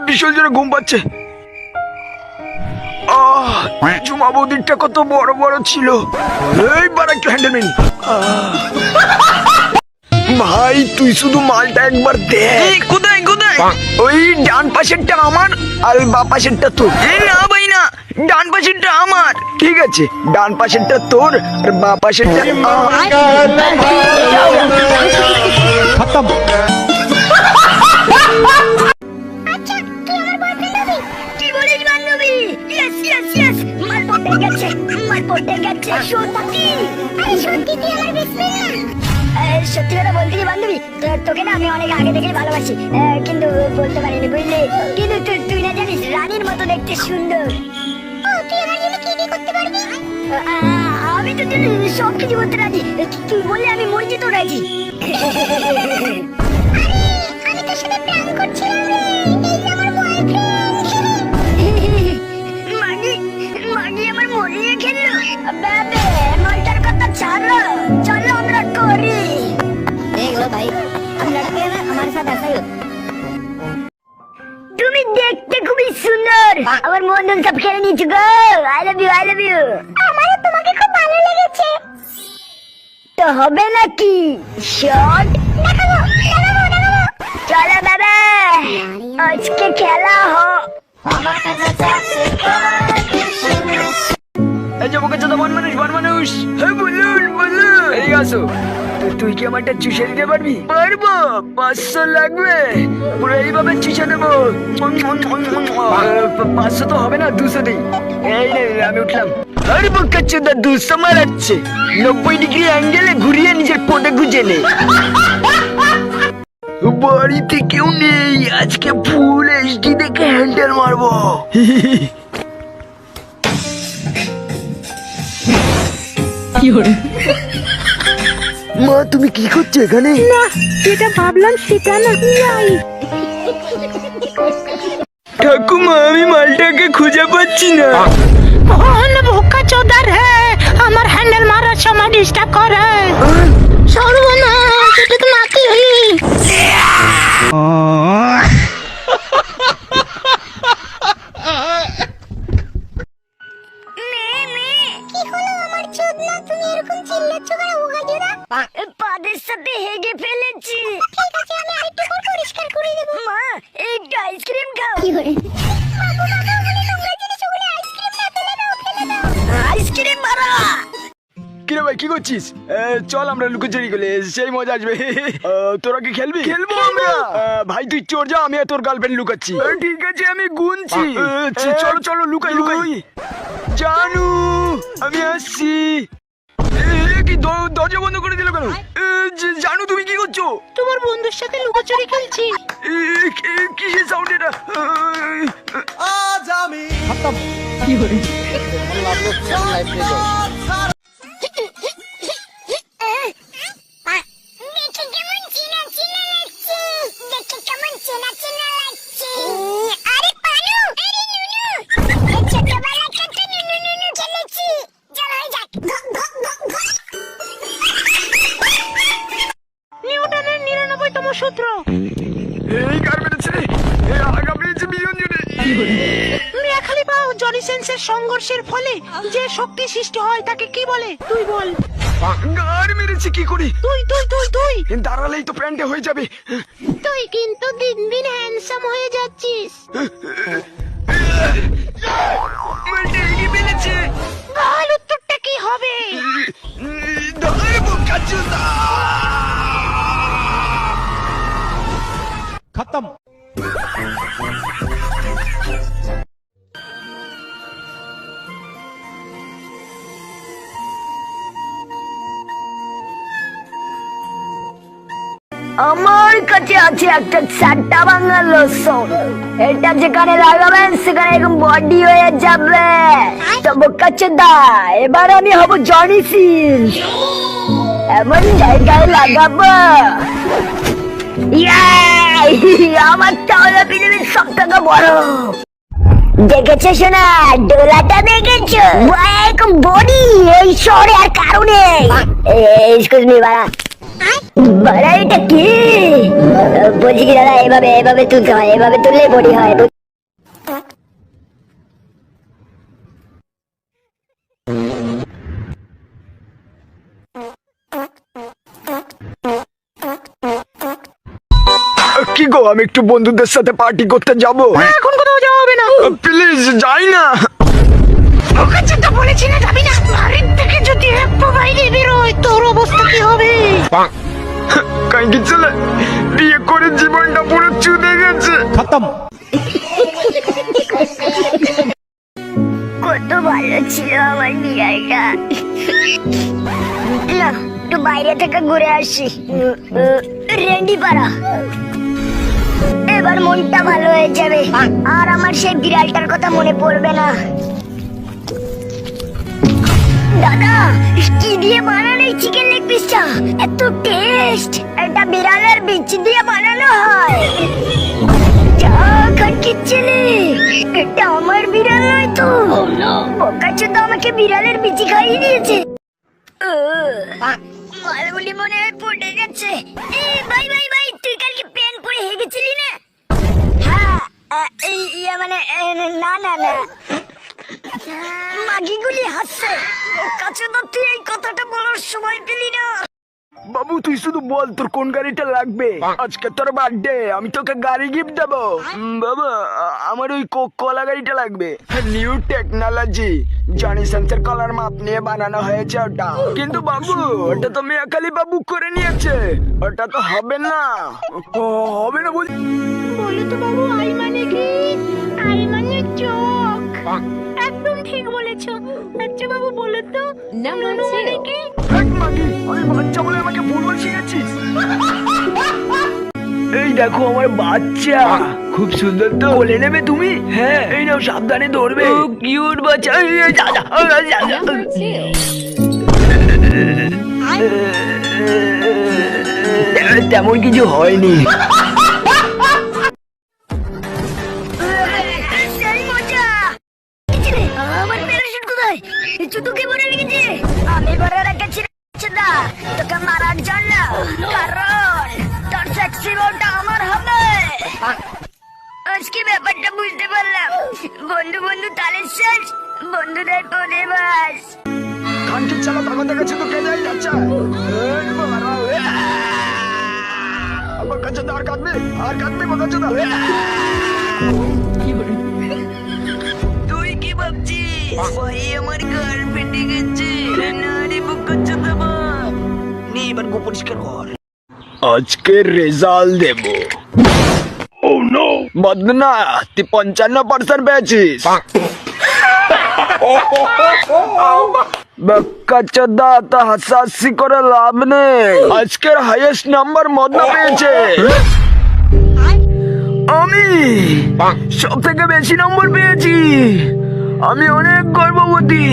বিশাল জোরে ঘুম পাচ্ছে। ঝুমা বৌদিরটা কত বড় বড় ছিল। এইবার একটু হ্যান্ডেল মেনি। ভাই তুই শুধু মালটা একবার দেখ। কোথায় কোথায়? ওই ডান পাশেরটা আমার আর ওই বাঁ পাশেরটা তোর। না ভাই না, ডান পাশেরটা আমার। ঠিক আছে, ডান পাশেরটা তোর আর বাঁ পাশেরটা খতম। আচ্ছা তুই আমার বয়ফ্রেন্ড হবি? কি বলিস বান্ধবী? ইয়েস ইয়েস ইয়েস, মাল পড়ে গেছে, মাল পড়ে গেছে। সত্যি? আরে সত্যি তুই আমার বেস্ট ফ্রেন্ড না? সত্যি কথা বলতে কি বান্ধবী, তোকে না আমি অনেক আগে থেকেই ভালোবাসি, কিন্তু বলতে পারিনি বুঝলি। কিন্তু তুই না জানিস রানীর মতো দেখতে সুন্দর। ও তুই আমার জন্য কি কি করতে পারবি? আমি তো সব কিছু করতে রাজি। তুই বললে আমি মসজিদও রাজি। আমি তোর সাথে প্ল্যান করছিলাম রে, এই যে আমার বয়ফ্রেন্ড। মাগি আমার মরিয়ে খেললো। বাবে মালটার কথা ছাড়ো, চলো আমরা করি। দেখলো ভাই, আমরা আমার সাথে আসাই। তুমি দেখতে খুবই সুন্দর, আমার মন সব খেলে নিয়েছো গো। I love you, I love you. আমারও তোমাকে খুব ভালো লেগেছে। তো হবে নাকি শট? দেখাবো দেখাবো দেখাবো। চলো বাবা, আজকে খেলা হো। এই যে বোকা চোদা বন মানুষ। হ্যাঁ বলুন বলুন, এই আসো। তুই কি আমারটা চুষে দিতে পারবি? পারবো, 500 লাগবে। পুরো এইভাবে চুষে দেবো। 500 তো হবে না, 200 দিই। এই রে আমি উঠলাম। আরে বোকা চোদা 200 মারাচ্ছে। 90 ডিগ্রি অ্যাঙ্গেলে ঘুরিয়ে নিজের কোটে গুজে নে। বাড়িতে কেউ নেই, আজকে ফুল এইচডি দেখে হ্যান্ডেল মারবো। মা তুমি কি করছো এখানে? না যেটা ভাবলাম সেটা না। ঠাকুমা আমি মালটাকে খুঁজে পাচ্ছি না। বোকা চোদার আমার হ্যান্ডেল মারার সময় ডিস্টার্ব করে। সর্বনাশ, এটা তো নাতি হলি। পাদের সাথে হেগে ফেলেছি। ঠিক আছে আমি আরেকটু পর পরিষ্কার করে দেব। মা একটু আইসক্রিম খাও। কি করে? আইসক্রিম মারা। কিরে ভাই কি করছিস? চল আমরা লুকোচুরি করলে সেই মজা আসবে। তোরা কি খেলবি? খেলবো আমরা। ভাই তুই চোর যা, আমি আর তোর গার্লফ্রেন্ড লুকাচ্ছি। ঠিক আছে আমি গুনছি। চলো চলো লুকাই লুকাই। জানু আমি আসছি। কি দরজা বন্ধ করে দিল কেন? জানু তুমি কি করছো? তোমার বন্ধুর সাথে লুকোচুরি খেলছি। কিসের সাউন্ড এটা? আজ আমি খতম। কি করে নিউটনের 99তম সূত্র। এই কার মেরেছে? এই আগা মেরেছে বিলিয়ন জনে। মিয়া খলিফা ও জনি সেন্সের সংঘর্ষের ফলে যে শক্তি সৃষ্টি হয় তাকে কি বলে? তুই বল। গার মেরেছে কি করে? তুই তুই তুই তুই দাঁড়ালেই তো প্যান্টে হয়ে যাবে। তুই কিন্তু দিন দিন হ্যান্ডসাম হয়ে যাচ্ছিস। মালটা এগিয়ে ফেলেছে। বল উত্তরটা কি হবে? ধরে বোকা চোদা। খতম। আমার কাছে আছে একটা চারটা বাংলা লোশন। এটা যেখানে লাগাবেন সেখানে এরকম বডি হয়ে যাবে। তো বোকাচোদা এবার আমি হব জনি সিন্স। এমন জায়গায় লাগাবো আমার তাহলে পৃথিবীর সব থেকে বড়। দেখেছো শোনা, ডোলাটা দেখেছো? বডি এই শহরে আর কারণে। এক্সকিউজ মি বাড়া, বাড়া এটা কি? বলছি কি দাদা, এভাবে এভাবে তুলতে হয়, এভাবে তুললে বডি হয়। কি গো, আমি একটু বন্ধুদের সাথে পার্টি করতে যাব। এখন কোথাও যাওয়া হবে না। প্লিজ যাই না। ওকে যেটা বলেছি না, যাবি না। বাড়ির থেকে যদি একটু বাইরে বেরোয় তোর অবস্থা কি হবে? কাইকি ছেলে, বিয়ে করে জীবনটা পুরো চুদে গেছে। খতম। কত ভালো ছিল আমার বিড়ালটা। না, একটু বাইরে থেকে ঘুরে আসি। রেন্ডি পাড়া, এবার মনটা ভালো হয়ে যাবে আর আমার সেই বিড়ালটার কথা মনে পড়বে না। দাদা, কি দিয়ে বানানো এই চিকেন লেগ পিসটা? এত টেস্ট! এটা বিড়ালের বিচি দিয়ে বানানো হয়। যা খানকির ছেলে, এটা আমার বিড়াল নয় তো। বোকাচোদা আমাকে বিড়ালের বিচি খাইয়ে দিয়েছে। মালগুলি মনে হয় পড়ে গেছে। ভাই ভাই ভাই, তুই কালকে প্যান্ট পরে হেগেছিলি না? হ্যাঁ, মানে না না না, মাগিগুলি হাসছে। বোকাচোদা, তুই এই কথাটা বলার সময় পেলি না। বাবু তুই শুধু বল তোর কোন গাড়িটা লাগবে। আজকে তোর বার্থডে, আমি তোকে গাড়ি গিফট দেবো। বাবা, আমার ওই কলা গাড়িটা লাগবে। নিউ টেকনোলজি, জনি সেন্সের কলার মাপ নিয়ে বানানো হয়েছে ওটা। কিন্তু বাবু, ওটা তো মিয়া খালিফা বুক করে নিয়েছে, ওটা তো হবে না। হবে না বল। বলো তো বাবু, আই মানে কি? আই মানে চোখ। একদম ঠিক বলেছো। আচ্ছা বাবু, বলো তো নানু মানে কি? এক মাগি, আমি বাচ্চা বলে আমাকে ফুটবল শিখেছিস? এই দেখো আমার বাচ্চা, খুব সুন্দর তো। বলে নেবে তুমি? হ্যাঁ, এই নাও, সাবধানে ধরবে। কিউট বাচ্চা। তেমন কিছু হয়নি। সেই মজা। আমার প্যারাশুট কোথায়? চুটুকে ভরে রেখেছে। আমি ভরে রেখেছি না তোকে মারার জন্য, কারণ তোর সেক্সি বউটা আমার হবে। আজকে ব্যাপারটা বুঝতে পারলাম। বন্ধু বন্ধু তালের শেষ, বন্ধুদের পরে বাস। খানকির চালা তখন দেখাচ্ছে তো কে যাই যাচ্ছে। আমার কাছে তো আর কাঁদবে, আর কাঁদবে আমার কাছে। তুই কি ভাবছিস ভাই, আমার গার্লফ্রেন্ডে গেছে না রে বুকচ্চা দেবো। নে এবার গো পরিষ্কার কর। আজকে রেজাল্ট দেব। ও নো, বদনা, তুই 55% পেয়েছিস। বাক্কাচোদা, তা হাসাহাসি করে লাভ নেই। আজকের হাইয়েস্ট নাম্বার মদনা পেয়েছে। আমি সব থেকে বেশি নম্বর পেয়েছি। আমি অনেক গর্ববতী।